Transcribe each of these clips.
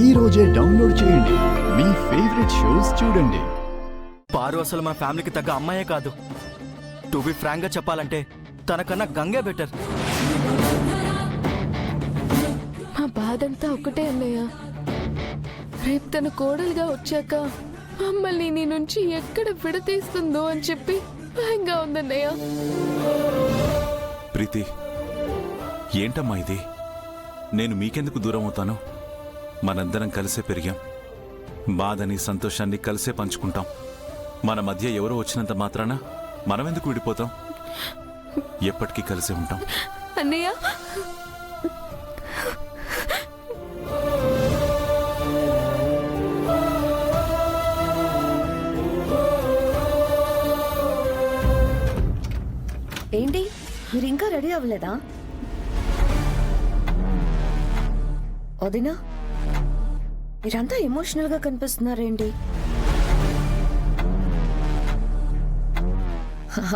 ఈ రోజే డౌన్లోడ్ చేయండి. మీ ఫేవరెట్ షోస్ చూడండి. పారు అసలు మన ఫ్యామిలీకి తగ్గ అమ్మాయే కాదు. టు బి ఫ్రాంక్ గా చెప్పాలంటే తనకన్నా గంగే బెటర్. మా బాధంతా ఒకటే అన్నయ్య. రేపు తన కోడలుగా వచ్చాక మమ్మల్ని నీ నుంచి ఎక్కడ విడతీస్తుందో అని చెప్పి భయంగా ఉందన్నయ్య. ప్రీతి, ఏంటమ్మా ఇది? నేను మీకెందుకు దూరం అవుతాను? మనందరం కలిసే పెరిగాం. బాధని సంతోషాన్ని కలిసే పంచుకుంటాం. మన మధ్య ఎవరో వచ్చినంత మాత్రాన మనమెందుకు విడిపోతాం? ఎప్పటికీ కలిసే ఉంటాం. అన్నయ్య, ఏంటి మీరు ఇంకా రెడీ అవ్వలేదా? వదినా, మీరంతా ఎమోషనల్ గా కనిపిస్తున్నారేంటి?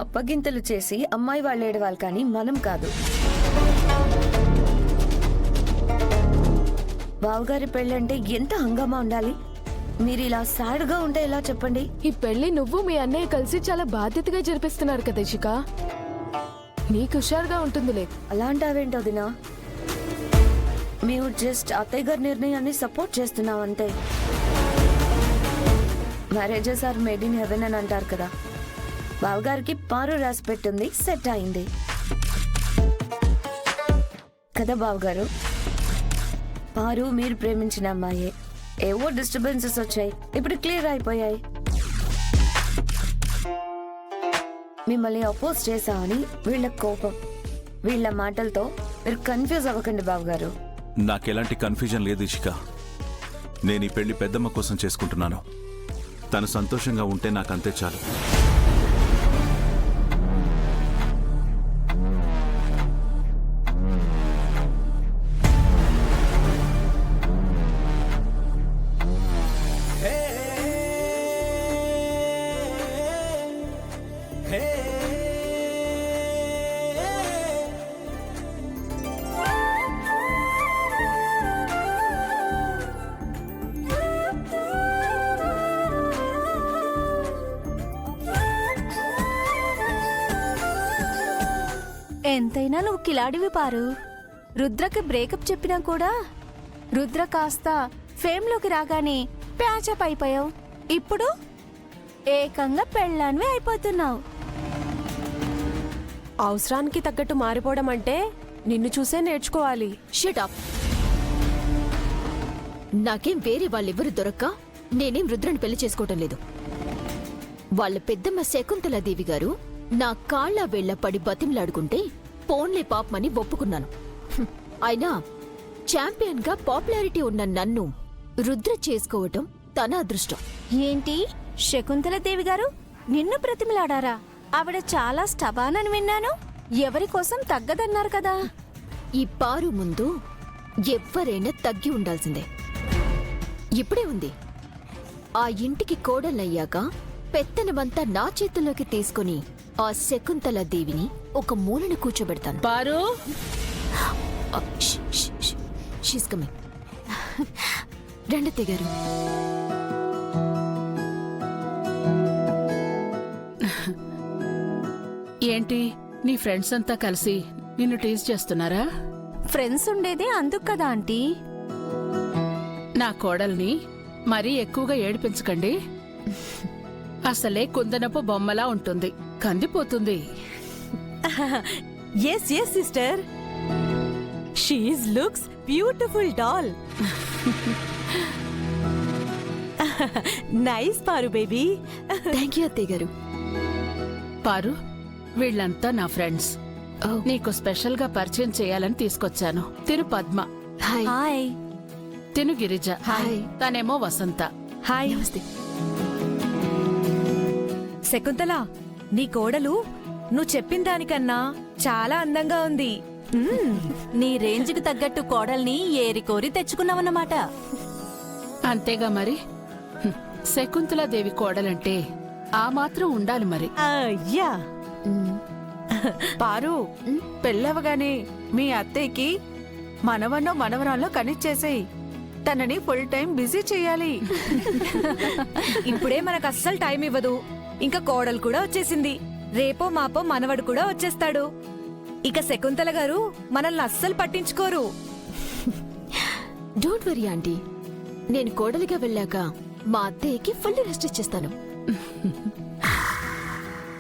అప్పగింతలు చేసి అమ్మాయి వాళ్ళు ఏడవాలి, కానీ మనం కాదు. బావగారి పెళ్ళంటే ఎంత హంగామా ఉండాలి. మీరు ఇలా సాడ్ గా ఉంటే ఎలా చెప్పండి? ఈ పెళ్లి నువ్వు మీ అన్నయ్య కలిసి చాలా బాధ్యతగా జరిపిస్తున్నారు కదా ఇషిక. నీకు హుషారుగా ఉంటుందిలే. అలా అంటావేంటి వదినా? మేము జస్ట్ అత్తయ్య గారి నిర్ణయాన్ని సపోర్ట్ చేస్తున్నాం అంతే. Marriages are made in heaven అని అంటారు కదా. బావగారికి పారు రాసి పెట్టింది, సెట్ అయింది కదా బావగారు. పారు మీరు ప్రేమించిన అమ్మాయే. ఏవో డిస్టర్బెన్సెస్ వచ్చాయి, ఇప్పుడు క్లియర్ అయిపోయాయి. మిమ్మల్ని అపోజ్ చేశామని వీళ్ళ కోపం. వీళ్ళ మాటలతో మీరు కన్ఫ్యూజ్ అవ్వకండి బావగారు. నాకెలాంటి కన్ఫ్యూజన్ లేదు ఇషిక. నేను ఈ పెళ్లి పెద్దమ్మ కోసం చేసుకుంటున్నాను. తను సంతోషంగా ఉంటే నాకంతే చాలు. ఎంతైనా నువ్వు కిలాడివి పారు. రుద్రకి బ్రేకప్ చెప్పినా కూడా రుద్ర కాస్త ఫేమ్లోకి రాగానే ప్యాచప్ అయిపోయావు. ఇప్పుడు ఏకంగా పెళ్ళాన్వి అయిపోతున్నావు. అవసరానికి తగ్గట్టు మారిపోవడం అంటే నిన్ను చూసే నేర్చుకోవాలి. Shut up. నాకేం వేరే వాళ్ళెవరు దొరక్క నేనేం రుద్రని పెళ్లి చేసుకోవటం లేదు. వాళ్ళ పెద్దమ్మ శకుంతలాదేవి గారు నా కాళ్ల వేళ్ల పడి బతిమలాడుకుంటే పోన్లే పాపమని ఒప్పుకున్నాను. అయినా ఛాంపియన్ గా పాపులారిటీ ఉన్న నన్ను రుద్ర చేసుకోవటం తన అదృష్టం. ఏంటి, శకుంతలదేవి గారు నిన్ను ప్రతిమలాడారా? ఆవిడ చాలా స్టబాన్ అని విన్నాను. ఎవరి కోసం తగ్గదన్నారు కదా. ఈ పారు ముందు ఎవ్వరైనా తగ్గి ఉండాల్సిందే. ఇప్పుడే ఉంది. ఆ ఇంటికి కోడలయ్యాక పెత్తనమంతా నా చేతుల్లోకి తీసుకుని ఆ శకుంతలాదేవిని ఒక మూలను కూర్చోబెడతాను. పారు, షీస్ కమింగ్. రండి గారు. ఏంటి నీ ఫ్రెండ్స్ అంతా కలిసి నిన్ను టీజ్ చేస్తున్నారా? ఫ్రెండ్స్ ఉండేదే అందుకు కదా ఆంటీ. నా కోడల్ని మరీ ఎక్కువగా ఏడిపించకండి. అసలే కుందనపు బొమ్మలా ఉంటుంది, కందిపోతుంది. Yes, sister. She looks beautiful doll. Nice, Paru baby. Thank you అత్తయ్య గారు. పారు, వీళ్ళంతా నా ఫ్రెండ్స్. నీకు స్పెషల్ గా పరిచయం చేయాలని తీసుకొచ్చాను. తిను పద్మ. హాయ్. తిను గిరిజ. హాయ్. తనేమో వసంత. హాయ్. నమస్తే. శకుంతల, నీ కోడలు నువ్వు చెప్పిన దానికన్నా చాలా అందంగా ఉంది. నీ రేంజ్కి తగ్గట్టు కోడల్ని ఏరి కోరి తెచ్చుకున్నావన్నమాట. అంతేగా మరి. శకుంతలాదేవి కోడలంటే ఆ మాత్రం ఉండాలి మరి. యా. పారు, పెళ్ళవగానే మీ అత్తయ్యకి మనవన్నో మనవరాల్లో కనిచ్చేసేయి. తనని ఫుల్ టైం బిజీ చేయాలి. ఇప్పుడే మనకు అస్సలు టైం ఇవ్వదు. ఇంకా కోడలు కూడా వచ్చేసింది. రేపో మాపో మనవడు కూడా వచ్చేస్తాడు. ఇక శకుంతల గారు మనల్ని అస్సలు పట్టించుకోరు. డోంట్ వరీ ఆంటీ, నేను కోడలిగా వెళ్ళాక మా అత్తయ్యకి ఫుల్ రెస్ట్ ఇచ్చేస్తాను.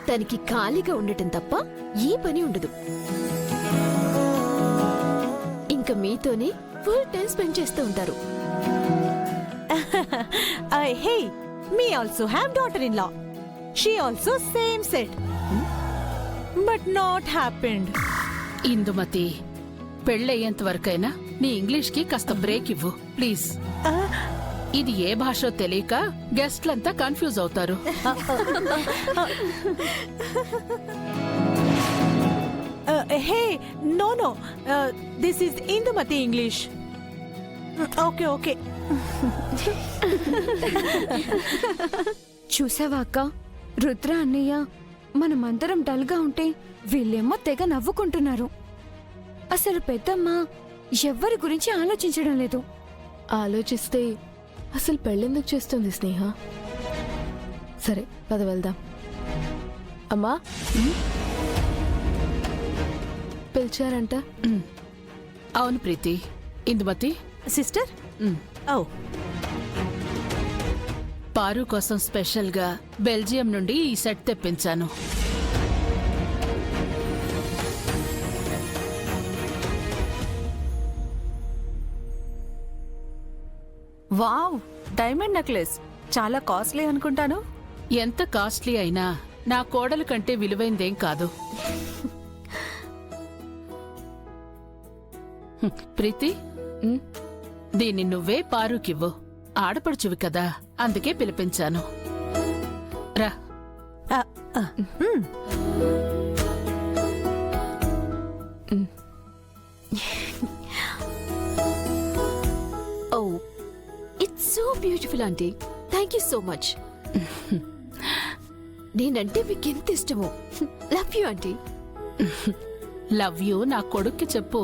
తనకి ఖాళీగా ఉండటం తప్ప ఏ పని ఉండదు. ఇంకా మీతోనే ఫుల్ టైం స్పెండ్ చేస్తూ ఉంటారు. Hey, me also have daughter in law. She also same set but not happened. Indumathi, పెళ్ళయ్యేంత వరకైనా నీ ఇంగ్లీష్కి కాస్త బ్రేక్ ఇవ్వు ప్లీజ్. ఇది ఏ భాషో తెలియక గెస్ట్లంతా కన్ఫ్యూజ్ అవుతారు. Hey, no no, this is Indumathi English. Okay okay. చూసావా అక్క, రుద్ర అన్నయ్య మనమందరం డల్గా ఉంటే వీళ్ళేమో తెగ నవ్వుకుంటున్నారు. అసలు పెద్దమ్మ ఎవ్వరి గురించి ఆలోచించడం లేదు. ఆలోచిస్తే అసలు పెళ్ళెందుకు చేస్తుంది స్నేహ? సరే పద వెళ్దాం. అమ్మా, పిలిచారంట. అవును ప్రీతి. ఇందుమతి సిస్టర్. ఓ, పారు కోసం స్పెషల్గా బెల్జియం నుండి ఈ సెట్ తెప్పించాను. వావ్, డైమండ్ నెక్లెస్ చాలా కాస్ట్లీ అనుకుంటాను. ఎంత కాస్ట్లీ అయినా నా కోడలు కంటే విలువైందేం కాదు. ప్రీతి, దీన్ని నువ్వే పారుకివ్వు. ఆడపడుచువి కదా, అందుకే పిలిపించాను. రా. Oh, it's so beautiful aunty. Thank you so much. నేనంటే మీకు ఎంత ఇష్టమో. Love you aunty. Love you నా కొడుక్కి చెప్పు.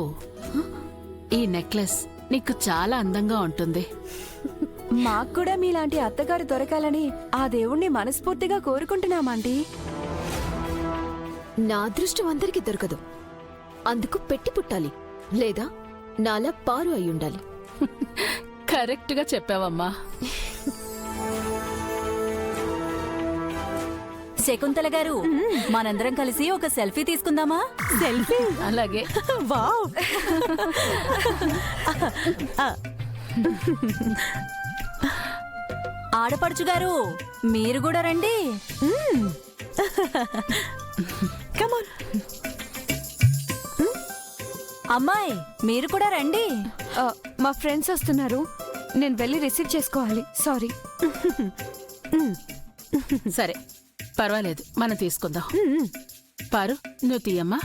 ఈ నెక్లెస్ నీకు చాలా అందంగా ఉంటుంది. మాకు కూడా మీలాంటి అత్తగారు దొరకాలని ఆ దేవుణ్ణి మనస్ఫూర్తిగా కోరుకుంటున్నామండి. నా అదృష్టం అందరికీ దొరకదు. అందుకు పెట్టి పుట్టాలి, లేదా నాలా పారు అయి ఉండాలి. కరెక్ట్గా చెప్పావమ్మా. శకుంతల గారు, మనందరం కలిసి ఒక సెల్ఫీ తీసుకుందామా? సెల్ఫీ? అలాగే. వావ్. ఆడపడుచు గారు, మీరు కూడా రండి. కమాన్. అమ్మాయి, మీరు కూడా రండి. మా ఫ్రెండ్స్ వస్తున్నారు, నేను వెళ్ళి రిసీవ్ చేసుకోవాలి. సారీ. సరే పర్వాలేదు, మనం తీసుకుందాం. పారు, నువ్వు తీయమ్మా.